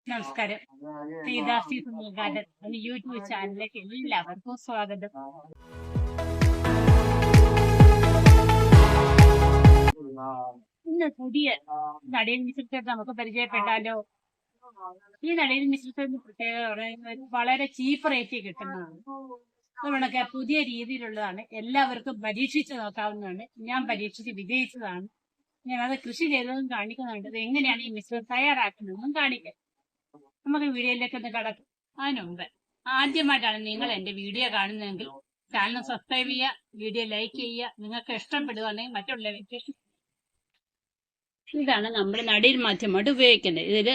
നമസ്കാരം. സീതാശ്രീ സുനിൽഗാർഡൻ എന്ന യൂട്യൂബ് ചാനലിലേക്ക് എല്ലാവർക്കും സ്വാഗതം. ഇന്ന് പുതിയ നടീൽ മിശ്രിതത്തെ നമുക്ക് പരിചയപ്പെട്ടാലോ? ഈ നടീൽ മിശ്രിതത്തിന്റെ പ്രത്യേകത വളരെ ചീപ്പ് റേറ്റിൽ കിട്ടുന്നതാണ്. അതുകൊണ്ടൊക്കെ പുതിയ രീതിയിലുള്ളതാണ്. എല്ലാവർക്കും പരീക്ഷിച്ച് നോക്കാവുന്നതാണ്. ഞാൻ പരീക്ഷിച്ച് വിജയിച്ചതാണ്. ഞാനത് കൃഷി ചെയ്തതും കാണിക്കുന്നുണ്ട്. അത് എങ്ങനെയാണ് ഈ മിശ്രിതം തയ്യാറാക്കുന്നതെന്നും കാണിക്കാം. നമുക്ക് വീഡിയോയിലേക്ക് ഒന്ന് കടക്കും. അതിനുമുമ്പ് ആദ്യമായിട്ടാണ് നിങ്ങൾ എന്റെ വീഡിയോ കാണുന്നതെങ്കിൽ ചാനൽ സബ്സ്ക്രൈബ് ചെയ്യുക, വീഡിയോ ലൈക്ക് ചെയ്യുക. നിങ്ങൾക്ക് ഇഷ്ടപ്പെടുകയാണെങ്കിൽ മറ്റുള്ളവർക്ക്. ഇതാണ് നമ്മൾ നടീൽ മാധ്യമമായിട്ട് ഉപയോഗിക്കുന്നത്. ഇതിൽ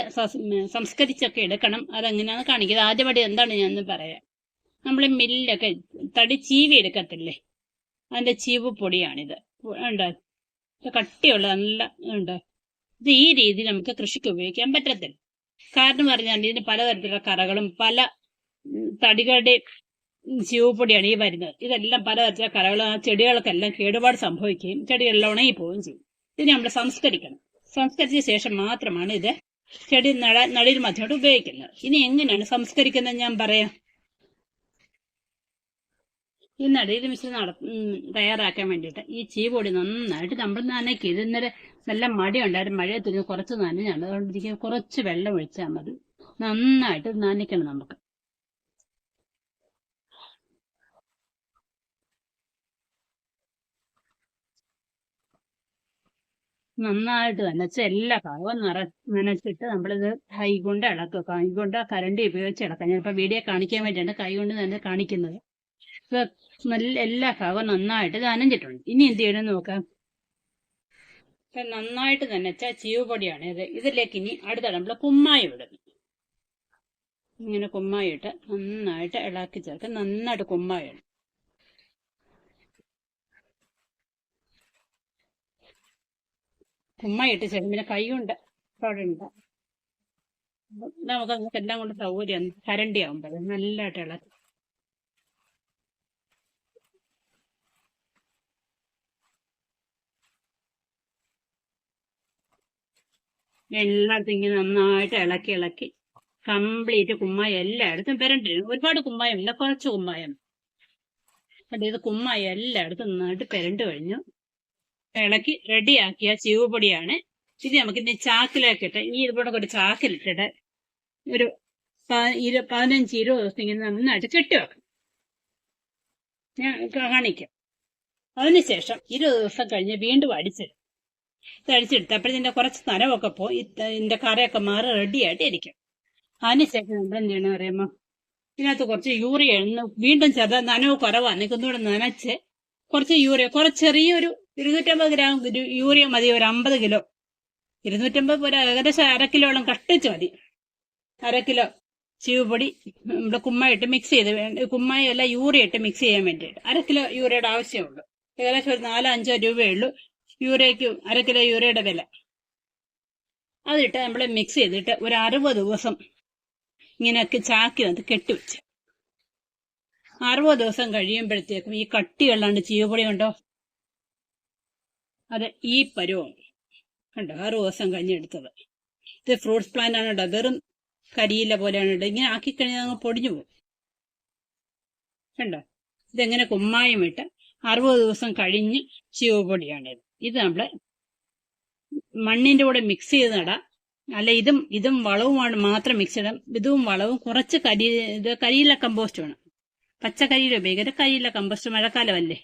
സംസ്കരിച്ചൊക്കെ എടുക്കണം. അതെങ്ങനെയാണെന്ന് കാണിക്കുന്നത്. ആദ്യമായിട്ട് എന്താണ് ഞാനൊന്ന് പറയാം. നമ്മൾ മില്ലൊക്കെ തടി ചീവി എടുക്കത്തില്ലേ, അതിന്റെ ചീവ് പൊടിയാണിത്. ഉണ്ടോ? കട്ടിയുള്ള നല്ല ഉണ്ട്. ഇത് ഈ രീതിയിൽ നമുക്ക് കൃഷിക്ക് ഉപയോഗിക്കാൻ പറ്റത്തില്ല. കാരണം പറഞ്ഞാൽ ഇതിന് പലതരത്തിലുള്ള കറകളും പല തടികളുടെ ചീവപ്പൊടിയാണ് ഈ വരുന്നത്. ഇതെല്ലാം പലതരത്തിലുള്ള കറകളും ആ ചെടികൾക്കെല്ലാം കേടുപാട് സംഭവിക്കുകയും ചെടികളെല്ലാം ഉണങ്ങി പോവുകയും ചെയ്യും. ഇത് നമ്മൾ സംസ്കരിക്കണം. സംസ്കരിച്ച ശേഷം മാത്രമാണ് ഇത് ചെടി നടീൽ മാധ്യമമായിട്ട് ഉപയോഗിക്കുന്നത്. ഇനി എങ്ങനെയാണ് സംസ്കരിക്കുന്നത് ഞാൻ പറയാം. ഈ നടീൽ മിശ്രിതം തയ്യാറാക്കാൻ വേണ്ടിയിട്ട് ഈ ചീവൊടി നന്നായിട്ട് നമ്മൾ നനയ്ക്കുക. ഇന്നലെ നല്ല മഴയുണ്ടായിരുന്നു. മഴയത്തിന് കുറച്ച് നനഞ്ഞാണ്. അതുകൊണ്ട് കുറച്ച് വെള്ളം ഒഴിച്ചാൽ മതി. നന്നായിട്ട് നനയ്ക്കണം. നമുക്ക് നന്നായിട്ട് നനച്ച് എല്ലാ ഭാഗവും നനച്ചിട്ട് നമ്മളിത് കൈ കൊണ്ട് ഇളക്കുക. കൈ കൊണ്ട് കരണ്ടി ഉപയോഗിച്ച് ഇളക്കാം. ഞാനിപ്പോൾ വീഡിയോ കാണിക്കാൻ വേണ്ടിയാണ് കൈ കൊണ്ട് തന്നെ കാണിക്കുന്നത്. നല്ല എല്ലാ ഭാഗവും നന്നായിട്ട് നനഞ്ഞിട്ടുണ്ട്. ഇനി എന്ത് ചെയ്യണമെന്ന് നോക്കാം. നന്നായിട്ട് നനച്ച ചീവുപൊടിയാണ് ഇത്. ഇതിലേക്ക് ഇനി അടുത്ത നമ്മൾ കുമ്മായം ഇടുന്നു. ഇങ്ങനെ കുമ്മായം ഇട്ട് നന്നായിട്ട് ഇളക്കി ചേർത്ത് നന്നായിട്ട് കുമ്മായം ഇടും. കുമ്മായം ഇട്ട് ചേർത്ത് പിന്നെ കൈ കൊണ്ട് തൊടണ്ട. നമുക്ക് എല്ലാം കൊണ്ട് സൗകര്യം കരണ്ടി ആവുമ്പോൾ നല്ലതായിട്ട് ഇളക്കി എല്ലായിടത്തും ഇങ്ങനെ നന്നായിട്ട് ഇളക്കി കംപ്ലീറ്റ് കുമ്മായം എല്ലായിടത്തും പെരണ്ടിരുന്നു. ഒരുപാട് കുമ്മായം ഇല്ല, കുറച്ച് കുമ്മായം. അപ്പൊ ഇത് കുമ്മായം എല്ലായിടത്തും നന്നായിട്ട് പെരണ്ട് കഴിഞ്ഞു. ഇളക്കി റെഡിയാക്കിയ ചീവുപൊടിയാണ് ഇത്. നമുക്ക് ഇനി ചാക്കിലേക്കിട്ട് ഈ ഇതുപോലെ ഒരു ചാക്കിലിട്ടിട്ട് ഒരു 15-20 ദിവസം ഇങ്ങനെ നന്നായിട്ട് കെട്ടിവെക്കണം. ഞാൻ കാണിക്കാം. അതിനുശേഷം 20 ദിവസം കഴിഞ്ഞ് വീണ്ടും അടിച്ചിടും. അടിച്ചെടുത്ത് അപ്പോഴതിന്റെ കുറച്ച് നനവൊക്കെ പോയി ഇതിന്റെ കറയൊക്കെ മാറി റെഡിയായിട്ട് ഇരിക്കും. അതിനുശേഷം നമ്മൾ എന്ത് ചെയ്യണമെന്ന് പറയുമ്പോൾ ഇതിനകത്ത് കുറച്ച് യൂറിയ വീണ്ടും ചെറുത നനവ് കുറവാണ്. ഒന്നുകൂടെ നനച്ച് കുറച്ച് യൂറിയ, കുറച്ച് ചെറിയൊരു 250 ഗ്രാം യൂറിയ മതി. ഒരു 50 കിലോ 250 ഒരു ഏകദേശം 1/2 കിലോളം കട്ടിച്ച് മതി. 1/2 കിലോ ചീവുപൊടി നമ്മുടെ കുമ്മായിട്ട് മിക്സ് ചെയ്ത്, കുമ്മായ അല്ല യൂറിയ ഇട്ട് മിക്സ് ചെയ്യാൻ വേണ്ടിയിട്ട് 1/2 കിലോ യൂറിയയുടെ ആവശ്യമുള്ളൂ. ഏകദേശം ഒരു 4-5 രൂപയേ ഉള്ളൂ യൂറിയയ്ക്ക് 1/2 കിലോ യൂറിയയുടെ വില. അതിട്ട് നമ്മൾ മിക്സ് ചെയ്തിട്ട് ഒരു 60 ദിവസം ഇങ്ങനെയൊക്കെ ചാക്കിനകത്ത് കെട്ടിവെച്ച് 60 ദിവസം കഴിയുമ്പോഴത്തേക്കും ഈ കട്ടിയുള്ളാണ്ട് ചീവുപൊടി ഉണ്ടോ, അത് ഈ പരുവം കണ്ടോ. 6 ദിവസം കഴിഞ്ഞെടുത്തത്. ഇത് ഫ്രൂട്ട്സ് പ്ലാന്റ് ആണ് കേട്ടോ. വെറും കരിയില പോലെയാണ് കേട്ടോ. ഇങ്ങനെ ആക്കി കഴിഞ്ഞാൽ അങ്ങ് പൊടിഞ്ഞു പോകും കണ്ടോ. ഇതെങ്ങനെ കുമ്മായം ഇട്ട് 60 ദിവസം കഴിഞ്ഞ് ചീവുപൊടിയാണിത്. ഇത് നമ്മള് മണ്ണിന്റെ കൂടെ മിക്സ് ചെയ്ത് നടാം. അല്ല ഇതും വളവുമാണ് മാത്രം മിക്സ് ചെയ്യണം. ഇതും വളവും കുറച്ച് കരിയില കമ്പോസ്റ്റ് വേണം. പച്ചക്കരിയില ഉപയോഗിക്കരുത്. കരിയില കമ്പോസ്റ്റ് മഴക്കാലമല്ലേ,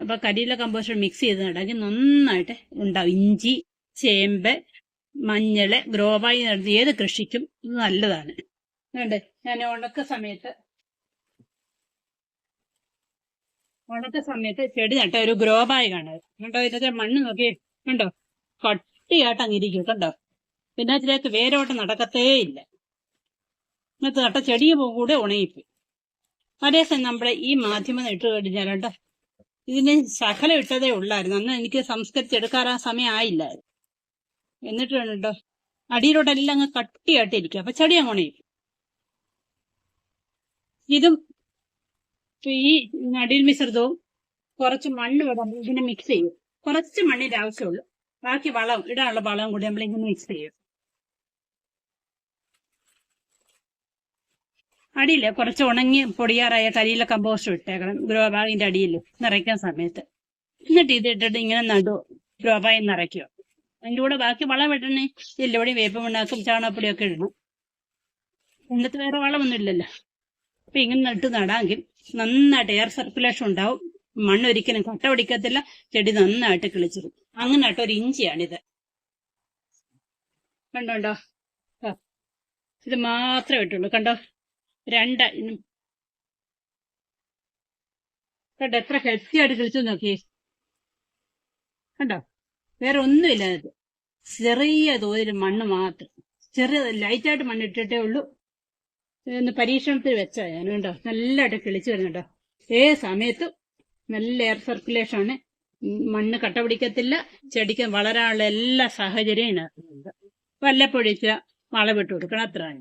അപ്പൊ കരിയില കമ്പോസ്റ്റ് മിക്സ് ചെയ്ത് നടാമെങ്കിൽ നന്നായിട്ട് ഉണ്ടാവും. ഇഞ്ചി, ചേമ്പ്, മഞ്ഞള്, ഗ്രോബായി നടത്തി ഏത് കൃഷിക്കും ഇത് നല്ലതാണ്. അതുകൊണ്ട് ഞാൻ ഉണക്ക ചെടി നട്ട ഒരു ഗ്രോബായി കാണുന്നത് കണ്ടോ. ഇതിന്റെ മണ്ണ് നോക്കി കണ്ടോ, കട്ടിയായിട്ട് അങ്ങിരിക്കും കണ്ടോ. പിന്നെ അതിലേക്ക് വേരോട്ട് നടക്കത്തേ ഇല്ല. ഇന്നത്തെ നട്ട ചെടിയെ കൂടെ ഉണങ്ങിപ്പോയി. അതേസമയം നമ്മുടെ ഈ മാധ്യമം ഇട്ട് കഴിഞ്ഞാൽ കേട്ടോ, ഇതിന് ശകലം ഇട്ടതേ ഉള്ളായിരുന്നു. അന്ന് എനിക്ക് സംസ്കരിച്ചെടുക്കാൻ ആ സമയം ആയില്ലായിരുന്നു. എന്നിട്ട് കേട്ടോ അടിയിലോട്ടെല്ലാം അങ്ങ് കട്ടിയായിട്ടിരിക്കും. അപ്പൊ ചെടി അങ്ങോണയും. ഇതും ഈ നടീൽ മിശ്രിതവും കുറച്ച് മണ്ണ് വിടാം. ഇതിനെ മിക്സ് ചെയ്യും. കുറച്ച് മണ്ണിന്റെ ആവശ്യമുള്ളൂ. ബാക്കി വളം ഇടാനുള്ള വളം കൂടി നമ്മൾ ഇങ്ങനെ മിക്സ് ചെയ്യും. അടിയില് കുറച്ച് ഉണങ്ങി പൊടിയാറായ കരിയില കമ്പോസ്റ്റ് ഇട്ടേക്കണം ഗ്രോ ബാഗിന്റെ അടിയിൽ നിറയ്ക്കാൻ സമയത്ത്. എന്നിട്ട് ഇത് ഇട്ടിട്ട് ഇങ്ങനെ നടു ഗ്രോ ബാഗ് നിറയ്ക്കുക. അതിന്റെ കൂടെ ബാക്കി വളം ഇടണേ. എല്ലുപൊടി, വേപ്പമണ്ണാക്കും, ചാണകപ്പൊടിയൊക്കെ ഇടണം. ഇന്നത്തെ വേറെ വളമൊന്നും ഇല്ലല്ലോ. അപ്പൊ ഇങ്ങനെ നട്ട് നടാമെങ്കിൽ നന്നായിട്ട് എയർ സർക്കുലേഷൻ ഉണ്ടാവും. മണ്ണൊരിക്കലും കട്ട പിടിക്കത്തില്ല. ചെടി നന്നായിട്ട് കിളിച്ചിരും. അങ്ങനെ നട്ട ഒരു ഇഞ്ചിയാണിത്. കണ്ടോണ്ടോ? ഇത് മാത്രമേ ഇട്ടുള്ളൂ. കണ്ടോ? കണ്ടോ എത്ര ഹെൽത്തിയായിട്ട് കിളിച്ചു നോക്കി. കണ്ടോ? വേറെ ഒന്നുമില്ല. ഇത് ചെറിയ തോതിൽ മണ്ണ് മാത്രം, ചെറിയ ലൈറ്റായിട്ട് മണ്ണ് ഇട്ടിട്ടേ ഉള്ളൂ. ഇതൊന്ന് പരീക്ഷണത്തിൽ വെച്ചാ ഞാൻ. കണ്ടോ? നല്ലതായിട്ട് കിളിച്ചു വരുന്നുണ്ടോ? ഏത് സമയത്തും നല്ല എയർ സർക്കുലേഷൻ ആണ്. മണ്ണ് കട്ട പിടിക്കത്തില്ല. ചെടിക്ക് വളരാനുള്ള എല്ലാ സാഹചര്യവും ഇതിനകത്തുണ്ട്. വല്ലപ്പൊഴിച്ച വളമിട്ട് കൊടുക്കണം. അത്രയാണ്.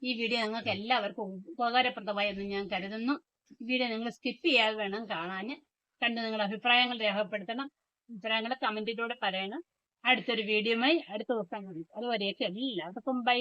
ഈ വീഡിയോ നിങ്ങൾക്ക് എല്ലാവർക്കും ഉപകാരപ്രദമായെന്ന് ഞാൻ കരുതുന്നു. ഈ വീഡിയോ നിങ്ങൾ സ്കിപ്പ് ചെയ്യാതെ വേണം കാണാൻ. കണ്ട് നിങ്ങളുടെ അഭിപ്രായങ്ങൾ രേഖപ്പെടുത്തണം. അഭിപ്രായങ്ങൾ കമന്റിലൂടെ പറയണം. അടുത്തൊരു വീഡിയോയുമായി അടുത്ത ദിവസം കാണും. അതുവരെയൊക്കെ എല്ലാവർക്കും ബൈ.